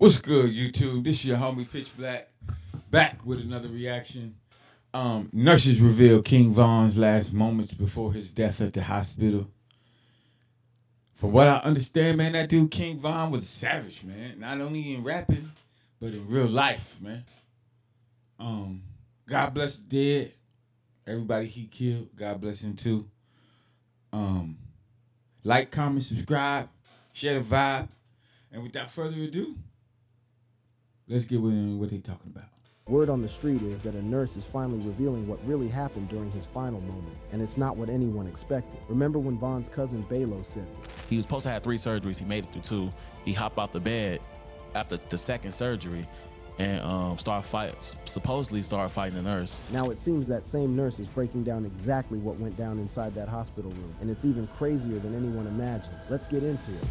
What's good, YouTube? This your homie Pitch Black, back with another reaction. Nurses reveal King Von's last moments before his death at the hospital. From what I understand, man, that dude King Von was a savage, man. Not only in rapping, but in real life, man. Um, God bless the dead. Everybody he killed, God bless him too. Um, like, comment, subscribe, share the vibe, and without further ado, let's get with what they talking about. Word on the street is that a nurse is finally revealing what really happened during his final moments, and it's not what anyone expected. Remember when Von's cousin Balo said that? He was supposed to have 3 surgeries. He made it through 2. He hopped off the bed after the second surgery and supposedly started fighting the nurse. Now it seems that same nurse is breaking down exactly what went down inside that hospital room, and it's even crazier than anyone imagined. Let's get into it.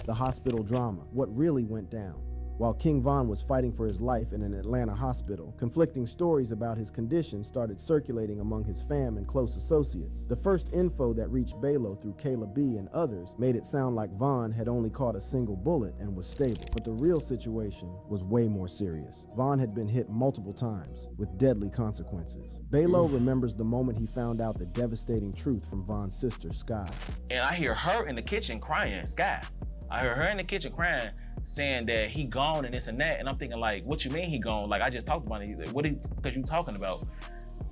The hospital drama, what really went down. While King Von was fighting for his life in an Atlanta hospital, conflicting stories about his condition started circulating among his fam and close associates. The first info that reached Balo through Kayla B and others made it sound like Von had only caught a single bullet and was stable, but the real situation was way more serious. Von had been hit multiple times, with deadly consequences. Balo remembers the moment he found out the devastating truth from Von's sister, Sky. And I hear her in the kitchen crying, Sky. I heard her in the kitchen crying, saying that he gone and this and that, and I'm thinking like, what you mean he gone? Like, I just talked about it. What because you talking about?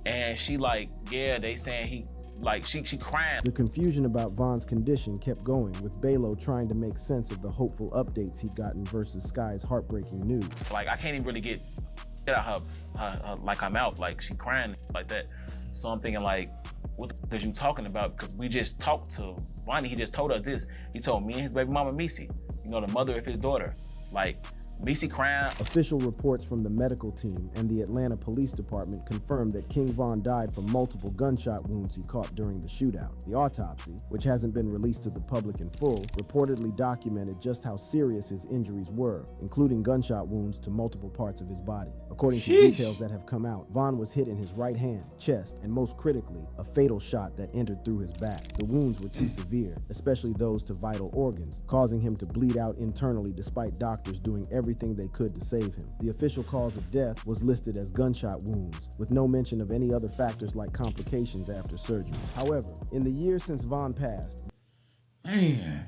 And she like, yeah, they saying he, like, she crying. The confusion about Von's condition kept going, with Balo trying to make sense of the hopeful updates he'd gotten versus Sky's heartbreaking news. Like, I can't even really get out her like her mouth, like she crying like that. So I'm thinking like, what is you talking about? Because we just talked to Ronnie, he just told us this. He told me and his baby mama Missy, you know, the mother of his daughter. Like, Missy crying. Official reports from the medical team and the Atlanta Police Department confirmed that King Von died from multiple gunshot wounds he caught during the shootout. The autopsy, which hasn't been released to the public in full, reportedly documented just how serious his injuries were, including gunshot wounds to multiple parts of his body. According to details that have come out, Von was hit in his right hand, chest, and most critically, a fatal shot that entered through his back. The wounds were too severe, especially those to vital organs, causing him to bleed out internally despite doctors doing everything they could to save him. The official cause of death was listed as gunshot wounds, with no mention of any other factors like complications after surgery. However, in the years since Von passed, Man,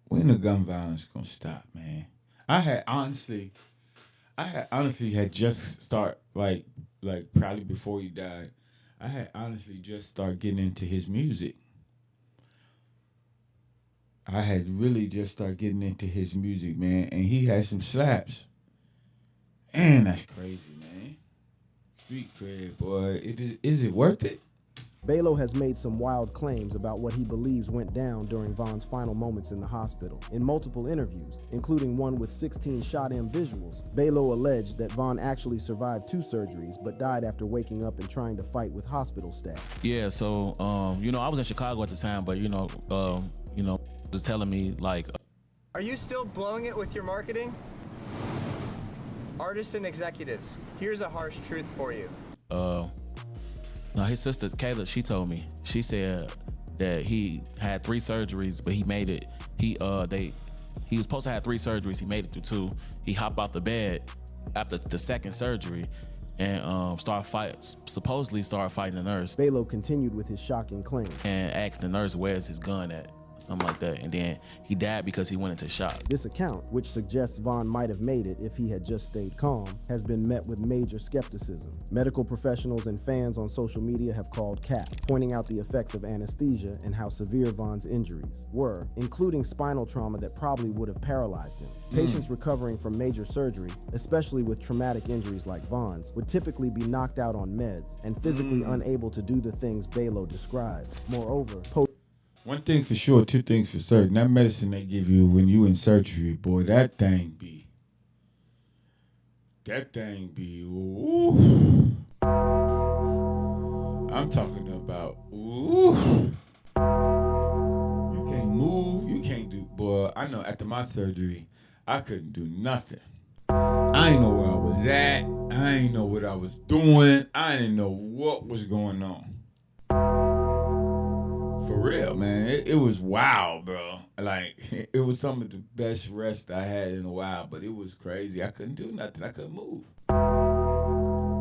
when the gun violence gonna stop, man? I had honestly had just start like probably before he died. I had honestly just started getting into his music. I had really just started getting into his music, man, and he had some slaps. Man, that's crazy, man. Street cred, boy. Is it worth it? Balo has made some wild claims about what he believes went down during Von's final moments in the hospital. In multiple interviews, including one with 16 shot-in visuals, Balo alleged that Von actually survived 2 surgeries but died after waking up and trying to fight with hospital staff. Yeah, so you know, I was in Chicago at the time, but you know, was telling me like, are you still blowing it with your marketing? Artists and executives, here's a harsh truth for you. now his sister Kayla, she told me, she said that he had 3 surgeries, but he made it. He was supposed to have 3 surgeries. He made it through 2. He hopped off the bed after the second surgery and supposedly started fighting the nurse. Balo continued with his shocking claim And asked the nurse, where's his gun at? Something like that. And then he died because he went into shock. This account, which suggests Von might have made it if he had just stayed calm, has been met with major skepticism. Medical professionals and fans on social media have called cap, pointing out the effects of anesthesia and how severe Von's injuries were, including spinal trauma that probably would have paralyzed him. Patients recovering from major surgery, especially with traumatic injuries like Von's, would typically be knocked out on meds and physically unable to do the things Balo described. Moreover, One thing for sure, 2 things for certain. That medicine they give you when you in surgery, boy, that thing be, ooh. I'm talking about, ooh. You can't move, you can't do, boy, I know after my surgery, I couldn't do nothing. I ain't know where I was at. I ain't know what I was doing. I didn't know what was going on. For real, man. It was wild, bro. Like, it was some of the best rest I had in a while, but it was crazy. I couldn't do nothing. I couldn't move.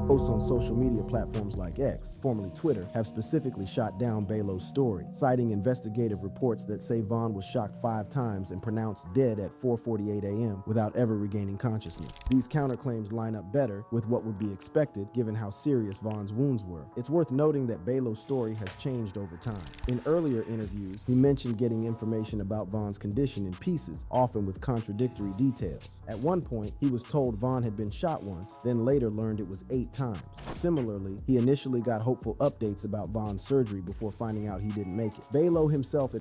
Posts on social media platforms like X, formerly Twitter, have specifically shot down Belo's story, citing investigative reports that say Vaughn was shocked 5 times and pronounced dead at 4:48 a.m. without ever regaining consciousness. These counterclaims line up better with what would be expected given how serious Vaughn's wounds were. It's worth noting that Belo's story has changed over time. In earlier interviews, he mentioned getting information about Vaughn's condition in pieces, often with contradictory details. At one point, he was told Vaughn had been shot once, then later learned it was 8 times. Similarly, he initially got hopeful updates about Vaughn's surgery before finding out he didn't make it. Belo himself...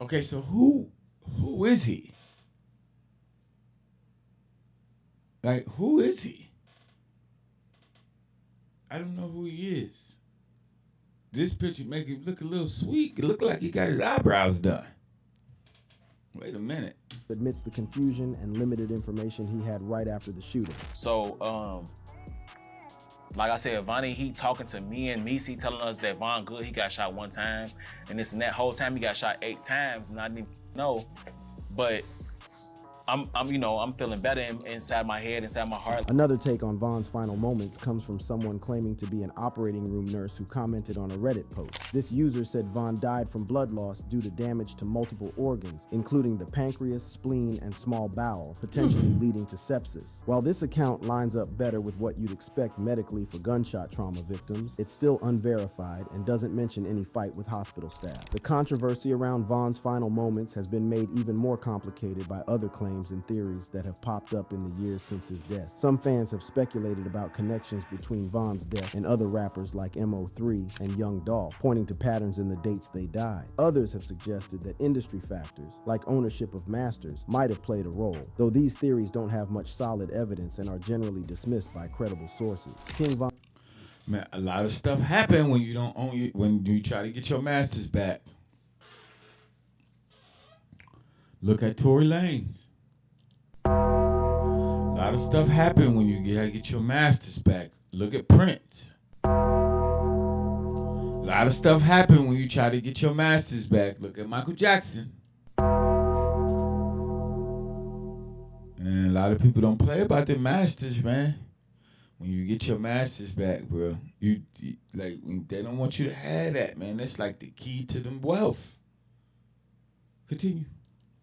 Okay, so who is he? Like, who is he? I don't know who he is. This picture make him look a little sweet. It look like he got his eyebrows done. Wait a minute. Admits the confusion and limited information he had right after the shooting. So, like I said, Vonnie, he talking to me and Misi, telling us that Von Good, he got shot 1 time, and this and that whole time he got shot 8 times, and I didn't even know. But I'm feeling better inside my head, inside my heart. Another take on Vaughn's final moments comes from someone claiming to be an operating room nurse who commented on a Reddit post. This user said Vaughn died from blood loss due to damage to multiple organs, including the pancreas, spleen, and small bowel, potentially leading to sepsis. While this account lines up better with what you'd expect medically for gunshot trauma victims, it's still unverified and doesn't mention any fight with hospital staff. The controversy around Vaughn's final moments has been made even more complicated by other claims and theories that have popped up in the years since his death. Some fans have speculated about connections between Vaughn's death and other rappers like MO3 and Young Dolph, pointing to patterns in the dates they died. Others have suggested that industry factors, like ownership of masters, might have played a role, though these theories don't have much solid evidence and are generally dismissed by credible sources. King Von... Man, a lot of stuff happen when you don't own it, when you try to get your masters back. Look at Tory Lanez. A lot of stuff happen when you gotta get your masters back. Look at Prince. A lot of stuff happen when you try to get your masters back. Look at Michael Jackson. And a lot of people don't play about their masters, man. When you get your masters back, bro, you like they don't want you to have that, man. That's like the key to them wealth. Continue.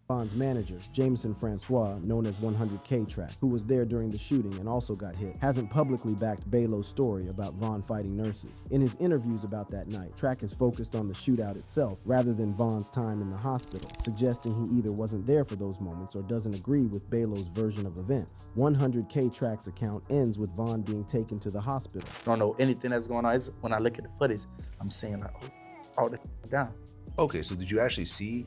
Vaughn's manager, Jameson Francois, known as 100K Track, who was there during the shooting and also got hit, hasn't publicly backed Belo's story about Vaughn fighting nurses. In his interviews about that night, Track has focused on the shootout itself rather than Vaughn's time in the hospital, suggesting he either wasn't there for those moments or doesn't agree with Belo's version of events. 100K Track's account ends with Vaughn being taken to the hospital. I don't know anything that's going on. It's, when I look at the footage, I'm seeing like, all the down. Okay, so did you actually see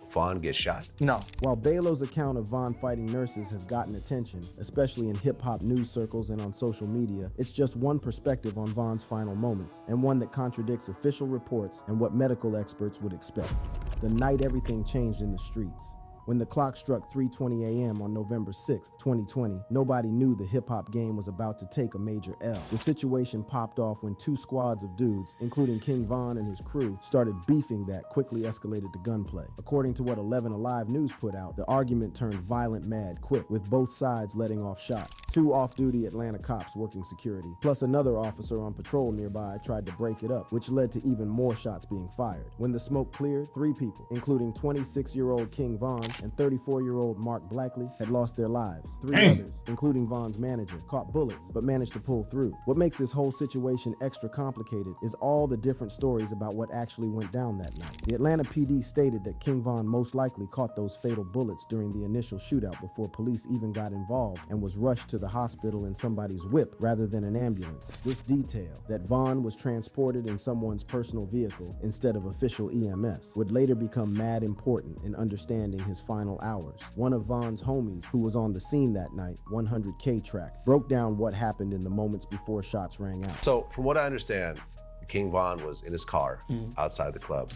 Vaughn get shot? No. While Belo's account of Vaughn fighting nurses has gotten attention, especially in hip-hop news circles and on social media, it's just one perspective on Vaughn's final moments, and one that contradicts official reports and what medical experts would expect. The night everything changed in the streets. When the clock struck 3:20 a.m. on November 6, 2020, nobody knew the hip-hop game was about to take a major L. The situation popped off when 2 squads of dudes, including King Von and his crew, started beefing that quickly escalated to gunplay. According to what 11 Alive News put out, the argument turned violent mad quick, with both sides letting off shots. 2 off-duty Atlanta cops working security, plus another officer on patrol nearby tried to break it up, which led to even more shots being fired. When the smoke cleared, 3 people, including 26-year-old King Von and 34-year-old Mark Blackley, had lost their lives. 3 others, including Vaughn's manager, caught bullets but managed to pull through. What makes this whole situation extra complicated is all the different stories about what actually went down that night. The Atlanta PD stated that King Von most likely caught those fatal bullets during the initial shootout before police even got involved and was rushed to the hospital in somebody's whip rather than an ambulance. This detail, that Vaughn was transported in someone's personal vehicle instead of official EMS, would later become mad important in understanding his final hours. One of Vaughn's homies, who was on the scene that night, 100K Track, broke down what happened in the moments before shots rang out. So from what I understand, King Von was in his car outside the club.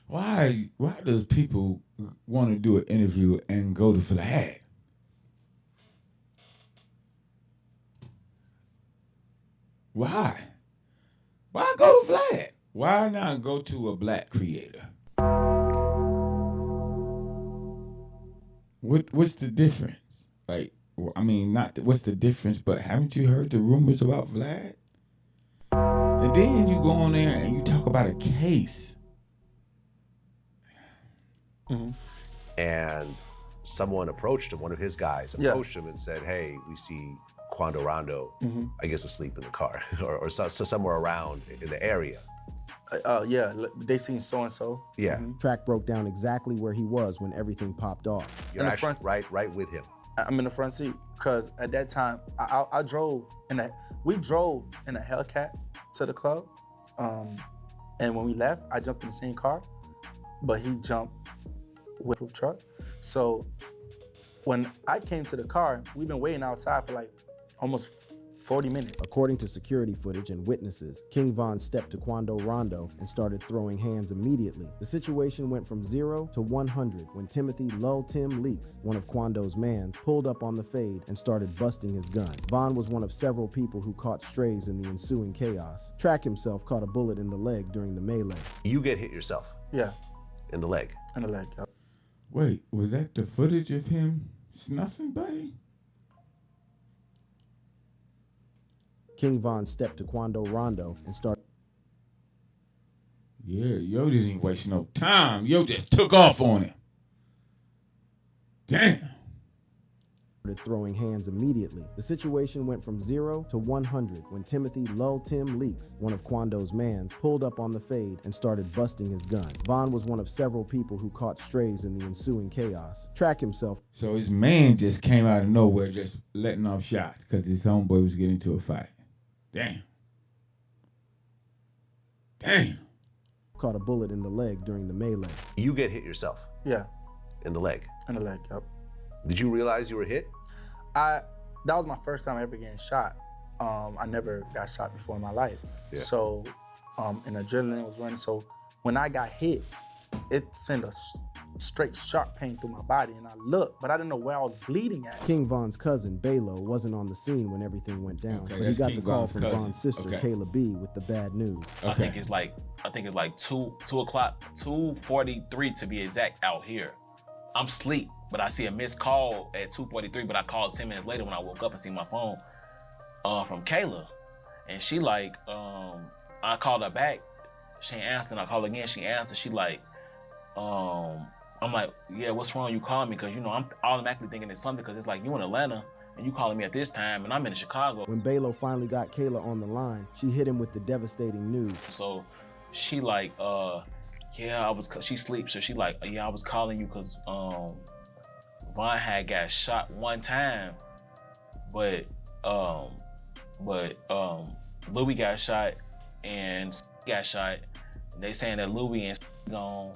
Why does people want to do an interview and go to Vlad? Why? Why go to Vlad? Why not go to a black creator? What's the difference? Like, I mean, what's the difference, but haven't you heard the rumors about Vlad? And then you go on there and you talk about a case. Mm-hmm. And someone approached him, one of his guys approached him and said, hey, we see Quando Rondo, I guess, asleep in the car or somewhere around in the area. Yeah, they seen so-and-so. Yeah. Track broke down exactly where he was when everything popped off. You're In the actually front. right with him. I'm in the front seat because at that time I drove we drove in a Hellcat to the club, and when we left, I jumped in the same car, but he jumped with the truck. So when I came to the car, we've been waiting outside for like almost 40 minutes. According to security footage and witnesses, King Von stepped to Quando Rondo and started throwing hands immediately. The situation went from 0 to 100 when Timothy Lul Tim Leaks, one of Quando's mans, pulled up on the fade and started busting his gun. Von was one of several people who caught strays in the ensuing chaos. Track himself caught a bullet in the leg during the melee. You get hit yourself Yeah, in the leg. in the leg. Yep. Wait, was that the footage of him snuffing, buddy? King Von stepped to Quando Rondo and started Yeah, yo didn't waste no time. Yo just took off on him. Damn. throwing hands immediately. The situation went from 0 to 100 when Timothy Lul Tim Leaks, one of Quando's mans, pulled up on the fade and started busting his gun. Von was one of several people who caught strays in the ensuing chaos. Track himself So his man just came out of nowhere just letting off shots because his homeboy was getting into a fight. Damn. Damn. caught a bullet in the leg during the melee. You get hit yourself Yeah, in the leg. in the leg. Yep. Did you realize you were hit? That was my first time ever getting shot. I never got shot before in my life. Yeah. So, and adrenaline was running. So when I got hit, it sent a straight sharp pain through my body. And I looked, but I didn't know where I was bleeding at. King Von's cousin, Balo, wasn't on the scene when everything went down, Okay, but he that's got King the call Von's from cousin. Von's sister, Okay. Kayla B, with the bad news. I think it's like 2 o'clock, 2:43 to be exact out here. I'm asleep, but I see a missed call at 2:43, but I called 10 minutes later when I woke up and see my phone from Kayla. And she like, I called her back. She ain't answered, and I called again. She answered. She like, I'm like, yeah, what's wrong? You calling me? Because, you know, I'm automatically thinking it's something because it's like you in Atlanta and you calling me at this time and I'm in Chicago. When Balo finally got Kayla on the line, she hit him with the devastating news. So she like, yeah, she sleeps. So she like, yeah, I was calling you because Von had got shot one time, but Louis got shot and got shot. They saying that Louis and gone.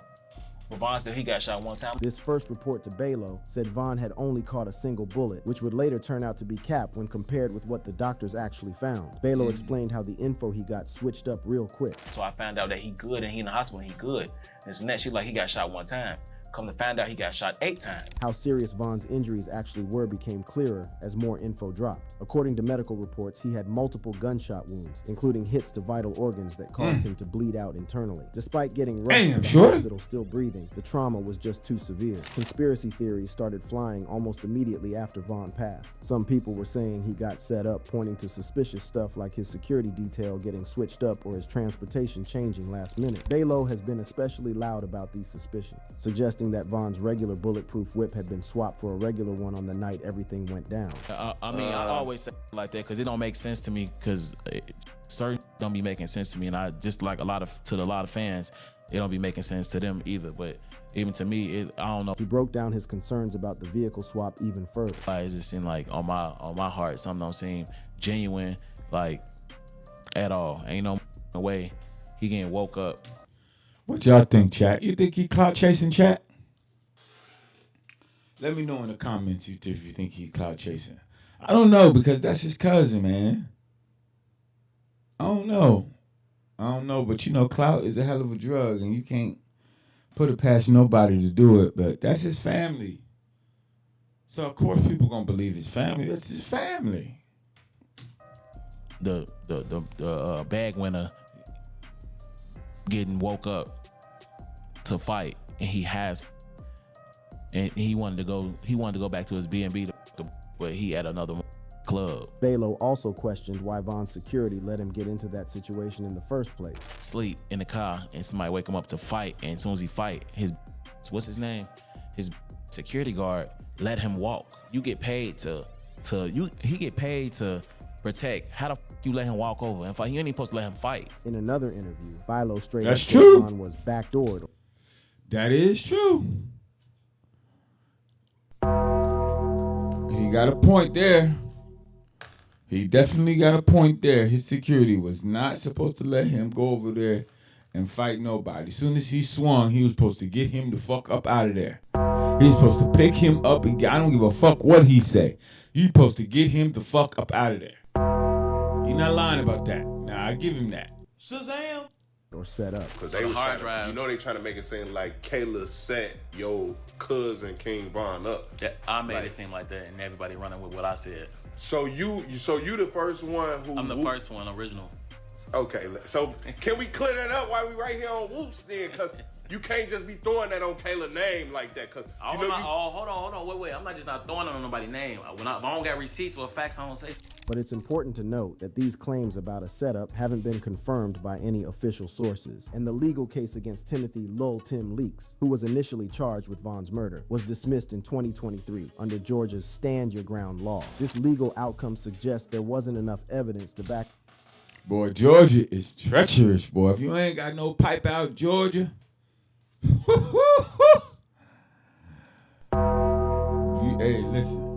But Von said he got shot one time. This first report to Balo said Von had only caught a single bullet, which would later turn out to be cap when compared with what the doctors actually found. Balo explained how the info he got switched up real quick. So I found out that he good and he in the hospital and he good. And so next she like he got shot one time. Come to find out he got shot 8 times. How serious Von's injuries actually were became clearer as more info dropped. According to medical reports, he had multiple gunshot wounds, including hits to vital organs that caused him to bleed out internally. Despite getting rushed to the hospital still breathing, the trauma was just too severe. Conspiracy theories started flying almost immediately after Von passed. Some people were saying he got set up, pointing to suspicious stuff like his security detail getting switched up or his transportation changing last minute. Balo has been especially loud about these suspicions, suggesting that Von's regular bulletproof whip had been swapped for a regular one on the night everything went down. I mean, I always say like that because it don't make sense to me because certain don't be making sense to me, and I just like a lot of fans, it don't be making sense to them either. But even to me, I don't know. He broke down his concerns about the vehicle swap even further. It just seemed like on my heart, something don't seem genuine, like at all. Ain't no way he getting woke up. What y'all think, chat? You think he clout chasing, chat? Let me know in the comments if you think he clout chasing. I don't know because that's his cousin, man. I don't know, but you know, clout is a hell of a drug and you can't put it past nobody to do it, but that's his family. So of course people gonna believe his family. That's his family. The bag winner getting woke up to fight, and he wanted to go back to his B&B, but he at another club. Balo also questioned why Von's security let him get into that situation in the first place. Sleep in the car, and somebody wake him up to fight, and as soon as he fight, his security guard let him walk. He get paid to protect. How the you let him walk over and fight? You ain't even supposed to let him fight. In another interview, Philo straight That's up true. said Von was backdoored. That is true. He got a point there. He definitely got a point there. His security was not supposed to let him go over there and fight nobody. As soon as he swung, he was supposed to get him the fuck up out of there. He's supposed to pick him up and I don't give a fuck what he say. You supposed to get him the fuck up out of there. You're not lying about that. Nah, I give him that. Shazam! Or set up. Because they was trying to, you know, they trying to make it seem like Kayla set your cousin King Von up. Yeah, I made it seem like that, and everybody running with what I said. So you the first one who? I'm the first one, original. Okay, so can we clear that up while we right here on Whoops then? Because you can't just be throwing that on Kayla's name like that. Cause hold on, wait. I'm not just not throwing it on nobody's name. If I don't got receipts or facts, I don't say. But it's important to note that these claims about a setup haven't been confirmed by any official sources, and the legal case against Timothy Lil Tim Leaks, who was initially charged with Von's murder, was dismissed in 2023 under Georgia's Stand Your Ground law. This legal outcome suggests there wasn't enough evidence to back. Boy, Georgia is treacherous, boy. If you ain't got no pipe out, Georgia. Hey, listen.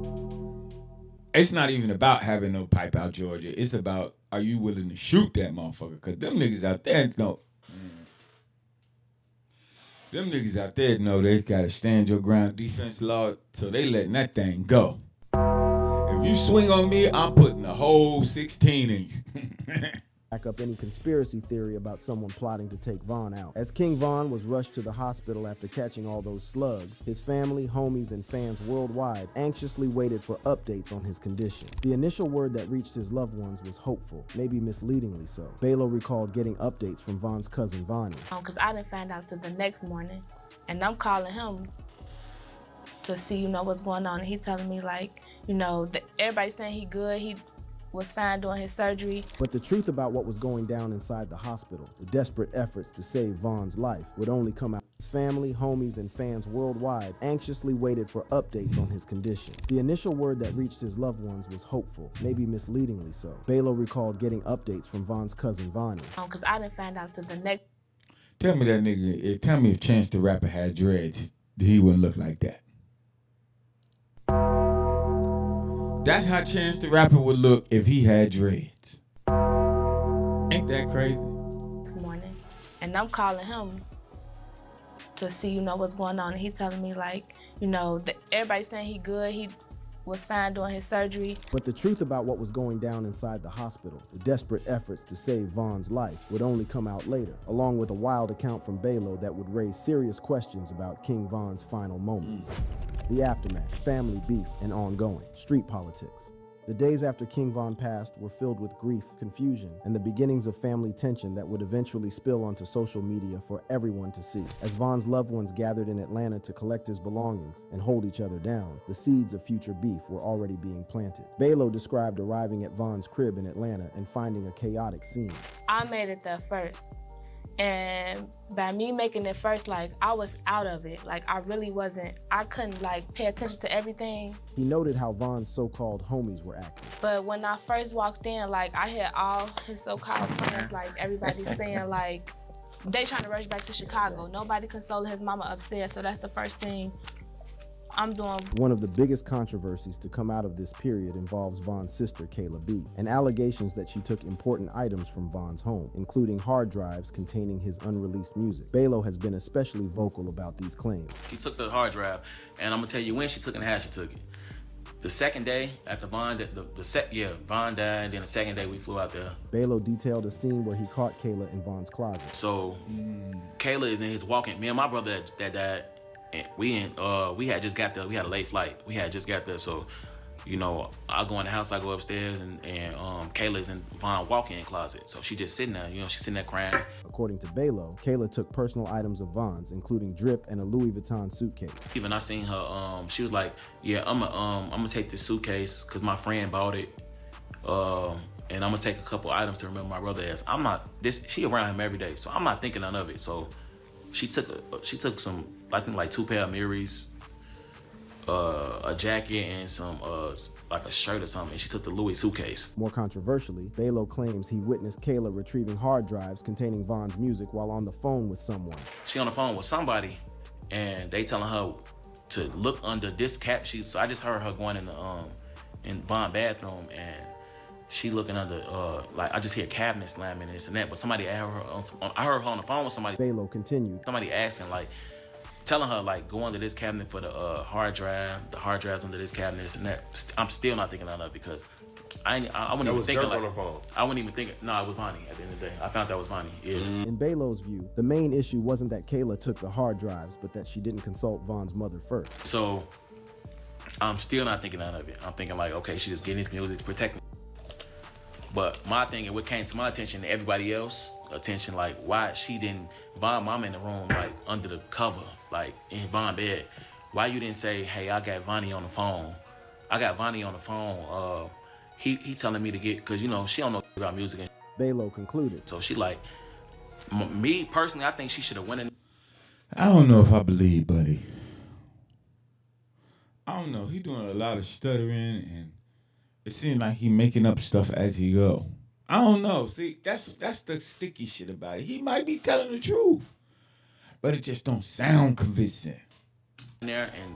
It's not even about having no pipe out, Georgia. It's about, are you willing to shoot that motherfucker? Because them niggas out there know. Them niggas out there know they got to stand your ground defense law, so they letting that thing go. If you swing on me, I'm putting a whole 16 in you. Back up any conspiracy theory about someone plotting to take Von out. As King Von was rushed to the hospital after catching all those slugs, his family, homies, and fans worldwide anxiously waited for updates on his condition. The initial word that reached his loved ones was hopeful, maybe misleadingly so. Balo recalled getting updates from Von's cousin Vonnie. Because I didn't find out till the next morning, and I'm calling him to see, what's going on, and he telling me everybody's saying he good, he was fine doing his surgery. But the truth about what was going down inside the hospital, the desperate efforts to save Von's life, would only come out. His family, homies, and fans worldwide anxiously waited for updates on his condition. The initial word that reached his loved ones was hopeful, maybe misleadingly so. Balo recalled getting updates from Von's cousin Vonnie. Because I didn't find out till the next. Tell me that nigga, tell me if Chance the Rapper had dreads, he wouldn't look like that. That's how Chance the Rapper would look if he had dreads. Ain't that crazy? This morning, and I'm calling him to see, what's going on, and he telling me everybody's saying he good, he was fine doing his surgery. But the truth about what was going down inside the hospital, the desperate efforts to save Von's life, would only come out later, along with a wild account from Balo that would raise serious questions about King Von's final moments. The aftermath, family beef, and ongoing street politics. The days after King Von passed were filled with grief, confusion, and the beginnings of family tension that would eventually spill onto social media for everyone to see. As Von's loved ones gathered in Atlanta to collect his belongings and hold each other down, the seeds of future beef were already being planted. Balo described arriving at Von's crib in Atlanta and finding a chaotic scene. I made it there first. And by me making it first, I was out of it. I really wasn't, I couldn't pay attention to everything. He noted how Von's so-called homies were acting. But when I first walked in, I had all his so-called friends, everybody saying they trying to rush back to Chicago. Nobody consoled his mama upstairs, so that's the first thing I'm doing. One of the biggest controversies to come out of this period involves Von's sister, Kayla B, and allegations that she took important items from Von's home, including hard drives containing his unreleased music. Balo has been especially vocal about these claims. She took the hard drive, and I'm gonna tell you when she took it and how she took it. The second day after Von died, and then the second day we flew out there. Balo detailed a scene where he caught Kayla in Von's closet. So Kayla is in his walk-in. Me and my brother that died, and we had just got there. We had a late flight. We had just got there, so I go in the house, I go upstairs, and Kayla's in Von's walk-in closet. So she just sitting there, she's sitting there crying. According to Balo, Kayla took personal items of Von's, including drip and a Louis Vuitton suitcase. Even I seen her, she was like, yeah, I'm gonna take this suitcase because my friend bought it. And I'm gonna take a couple items to remember my brother as. She around him every day, so I'm not thinking none of it. So she took some, I think like 2 pair of mirrors, a jacket and some like a shirt or something. And she took the Louis suitcase. More controversially, Balo claims he witnessed Kayla retrieving hard drives containing Von's music while on the phone with someone. She on the phone with somebody, and they telling her to look under this cap sheet. So I just heard her going in Von bathroom, and she looking under, like I just hear cabinet slamming and this and that, but somebody I heard her on the phone with somebody. Balo continued. Somebody asking, like, telling her, like, go under this cabinet for the hard drive, the hard drives under this cabinet, this and that. I'm still not thinking of that because I wouldn't even think like, I wouldn't even think, no, it was Vonnie at the end of the day. I found that was Vonnie, yeah. In Balo's view, the main issue wasn't that Kayla took the hard drives, but that she didn't consult Von's mother first. So I'm still not thinking none of it. I'm thinking like, okay, she just getting his music to protect me. But my thing, and what came to my attention, and everybody else attention, like why she didn't, Von mama in the room, like under the cover, like in Von bed, why you didn't say, hey, I got Vonnie on the phone. I got Vonnie on the phone. He telling me to get, cause you know, she don't know about music. And Balo concluded. So she like, me personally, I think she should have went in. I don't know if I believe Buddy. I don't know. He doing a lot of stuttering, and it seems like he making up stuff as he go. I don't know. See, that's the sticky shit about it. He might be telling the truth, but it just don't sound convincing. There and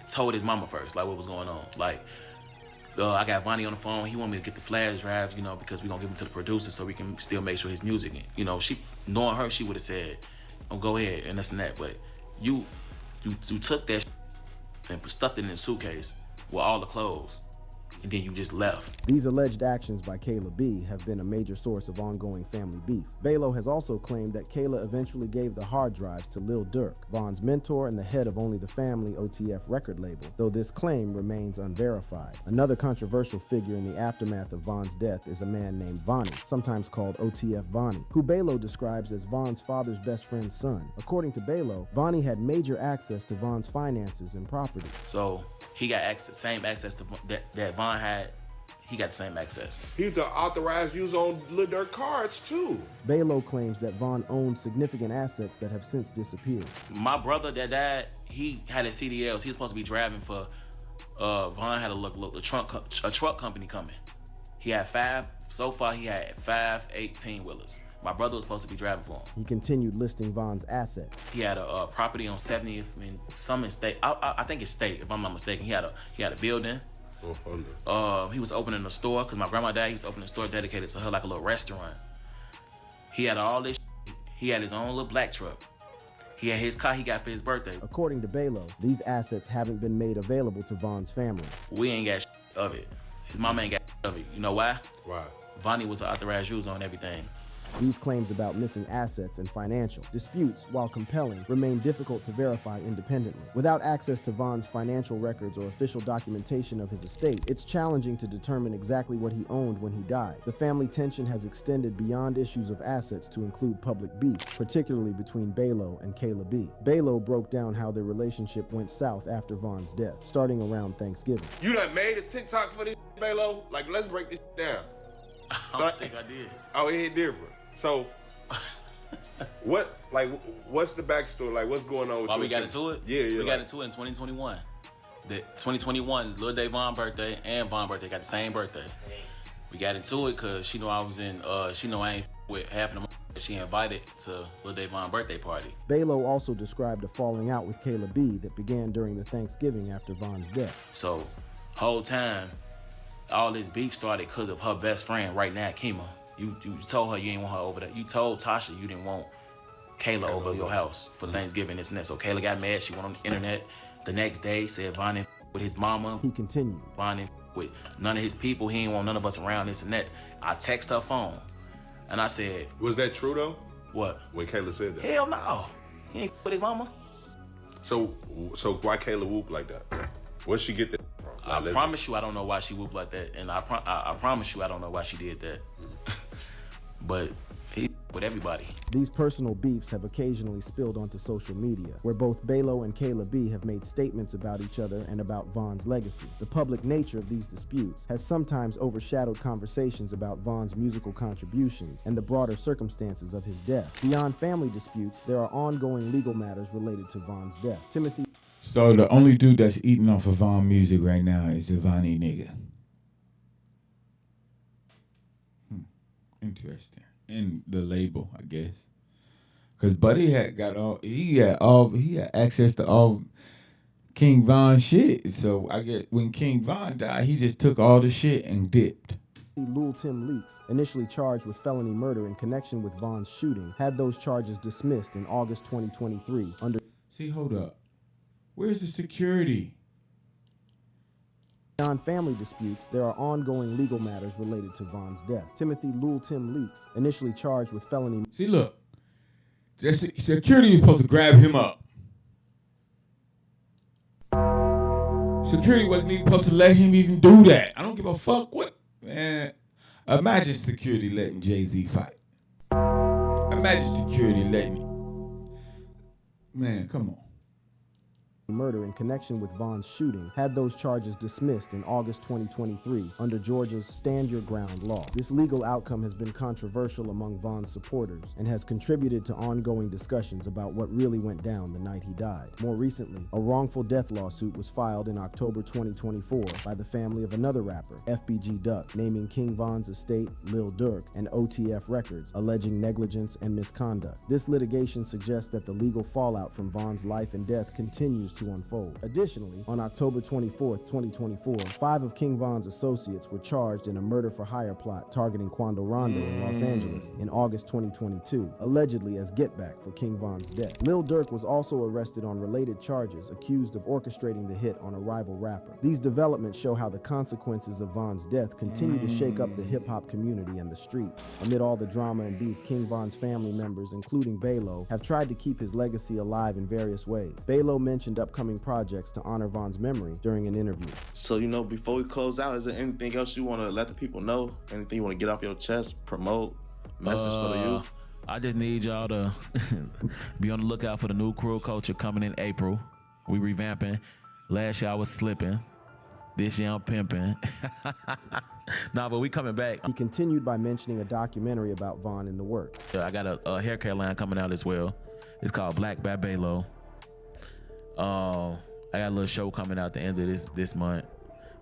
told his mama first, like what was going on. Like, I got Vonnie on the phone. He want me to get the flash drives, you know, because we gonna give them to the producer so we can still make sure his music. You know, she knowing her, she would have said, "Oh, go ahead," and this and that. But you took that and stuffed it in a suitcase with all the clothes, and then you just left. These alleged actions by Kayla B have been a major source of ongoing family beef. Balo has also claimed that Kayla eventually gave the hard drives to Lil Durk, Von's mentor and the head of Only the Family OTF record label, though this claim remains unverified. Another controversial figure in the aftermath of Von's death is a man named Vonnie, sometimes called OTF Vonnie, who Balo describes as Von's father's best friend's son. According to Balo, Vonnie had major access to Von's finances and property. So he got same access to that Von had. He got the same access. He's the authorized user on Lil Durk cards too. Balo claims that Von owned significant assets that have since disappeared. My brother that died, he had his CDLs. He was supposed to be driving for. Von had a truck company coming. He had 5. So far, he had 5 18-wheelers. My brother was supposed to be driving for him. He continued listing Von's assets. He had a property on 70th in some state. I think it's state, if I'm not mistaken. He had a building. Oh, fun. He was opening a store because my grandma died. He was opening a store dedicated to her, like a little restaurant. He had all this. He had his own little black truck. He had his car he got for his birthday. According to Balo, these assets haven't been made available to Von's family. We ain't got of it. His mama ain't got of it. You know why? Why? Vonnie was an authorized user on everything. These claims about missing assets and financial disputes, while compelling, remain difficult to verify independently. Without access to Von's financial records or official documentation of his estate, it's challenging to determine exactly what he owned when he died. The family tension has extended beyond issues of assets to include public beef, particularly between Balo and Kayla B. Balo broke down how their relationship went south after Von's death, starting around Thanksgiving. You done made a TikTok for this, Balo? Like, let's break this down. I don't think I did. Oh, it ain't different. So, what's the backstory? Like, what's going on with Why you? we got into it? Yeah, We got into it in 2021. The 2021, Lil Day Von birthday and Von birthday got the same birthday. We got into it because she know I was in, she know I ain't with half of them. She invited to Lil Day Von birthday party. Balo also described a falling out with Kayla B that began during the Thanksgiving after Von's death. So, whole time, all this beef started because of her best friend right now, Kima. You told her you didn't want her over there. You told Tasha you didn't want Kayla over your house for Thanksgiving, this and that. So Kayla got mad. She went on the internet the next day, said Vonnie with his mama. He continued. Vonnie with none of his people. He ain't want none of us around, this and that. I text her phone, and I said, was that true, though? What? When Kayla said that? Hell no. He ain't with his mama. So why Kayla whoop like that? Where'd she get that from? I promise you I don't know why she whooped like that. And I promise you I don't know why she did that. But with everybody. These personal beefs have occasionally spilled onto social media, where both Balo and Kayla B have made statements about each other and about Von's legacy. The public nature of these disputes has sometimes overshadowed conversations about Von's musical contributions and the broader circumstances of his death. Beyond family disputes, there are ongoing legal matters related to Von's death. Timothy. So the only dude that's eating off of Von music right now is the Vonnie nigga. Interesting. And the label, I guess. Cause Buddy had access to all King Von shit. So I get when King Von died, he just took all the shit and dipped. Lil Tim Leaks, initially charged with felony murder in connection with Von's shooting, had those charges dismissed in August 2023 under. See, hold up. Where's the security? Beyond family disputes, there are ongoing legal matters related to Von's death. Timothy Lul Tim Leaks, initially charged with felony. See, look. Security was supposed to grab him up. Security wasn't even supposed to let him even do that. I don't give a fuck what. Man, imagine security letting Jay-Z fight. Imagine security letting. Man, come on. Murder in connection with Von's shooting had those charges dismissed in August 2023 under Georgia's Stand Your Ground law. This legal outcome has been controversial among Von's supporters and has contributed to ongoing discussions about what really went down the night he died. More recently, a wrongful death lawsuit was filed in October 2024 by the family of another rapper, FBG Duck, naming King Von's estate, Lil Durk, and OTF Records, alleging negligence and misconduct. This litigation suggests that the legal fallout from Von's life and death continues to unfold. Additionally, on October 24, 2024, 5 of King Von's associates were charged in a murder-for-hire plot targeting Quando Rondo in Los Angeles in August 2022, allegedly as get-back for King Von's death. Lil Durk was also arrested on related charges, accused of orchestrating the hit on a rival rapper. These developments show how the consequences of Von's death continue to shake up the hip-hop community and the streets. Amid all the drama and beef, King Von's family members, including Balo, have tried to keep his legacy alive in various ways. Balo mentioned upcoming projects to honor Von's memory during an interview. So, before we close out, is there anything else you want to let the people know? Anything you want to get off your chest, promote, message for the youth? I just need y'all to be on the lookout for the new Cruel Culture coming in April. We revamping. Last year I was slipping. This year I'm pimping. Nah, but we coming back. He continued by mentioning a documentary about Von in the works. I got a hair care line coming out as well. It's called Black by Balo. I got a little show coming out the end of this month.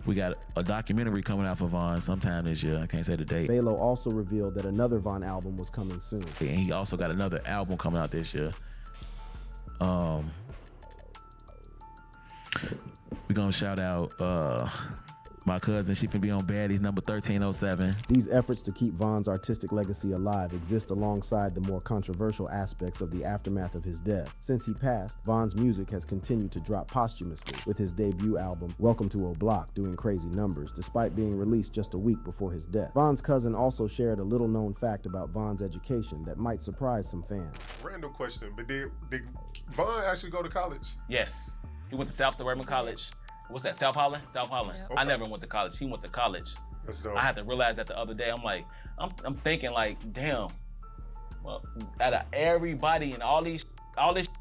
We got a documentary coming out for Von sometime this year. I can't say the date. Balo also revealed that another Von album was coming soon. And he also got another album coming out this year. We're gonna shout out my cousin. She finna be on Baddies number 1307. These efforts to keep Von's artistic legacy alive exist alongside the more controversial aspects of the aftermath of his death. Since he passed, Von's music has continued to drop posthumously, with his debut album, Welcome to O Block, doing crazy numbers, despite being released just a week before his death. Von's cousin also shared a little-known fact about Von's education that might surprise some fans. Random question, but did Von actually go to college? Yes. He went to South Suburban College. What's that, South Holland? South Holland. Yep. I never went to college. He went to college. That's dope. I had to realize that the other day. I'm like, I'm thinking like, damn. Well, out of everybody and all these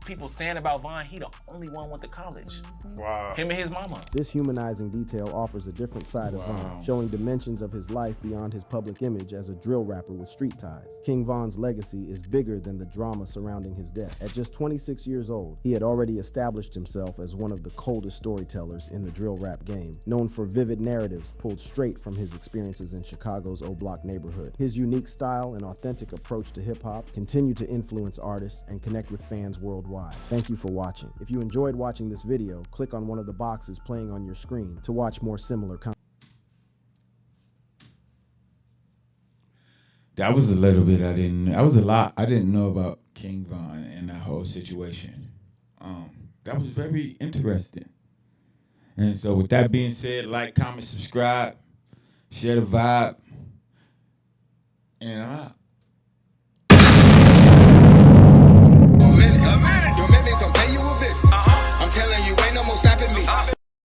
people saying about Von, he the only one went to college. Wow. Him and his mama. This humanizing detail offers a different side of Von, showing dimensions of his life beyond his public image as a drill rapper with street ties. King Von's legacy is bigger than the drama surrounding his death. At just 26 years old, he had already established himself as one of the coldest storytellers in the drill rap game, known for vivid narratives pulled straight from his experiences in Chicago's O Block neighborhood. His unique style and authentic approach to hip-hop continue to influence artists and connect with fans worldwide. Thank you for watching. If you enjoyed watching this video, click on one of the boxes playing on your screen to watch more similar content. That was a little bit I didn't know about King Von and that whole situation. That was very interesting. And so with that being said, like, comment, subscribe, share the vibe, and I'm out. Don't make me come pay you a visit. I'm telling you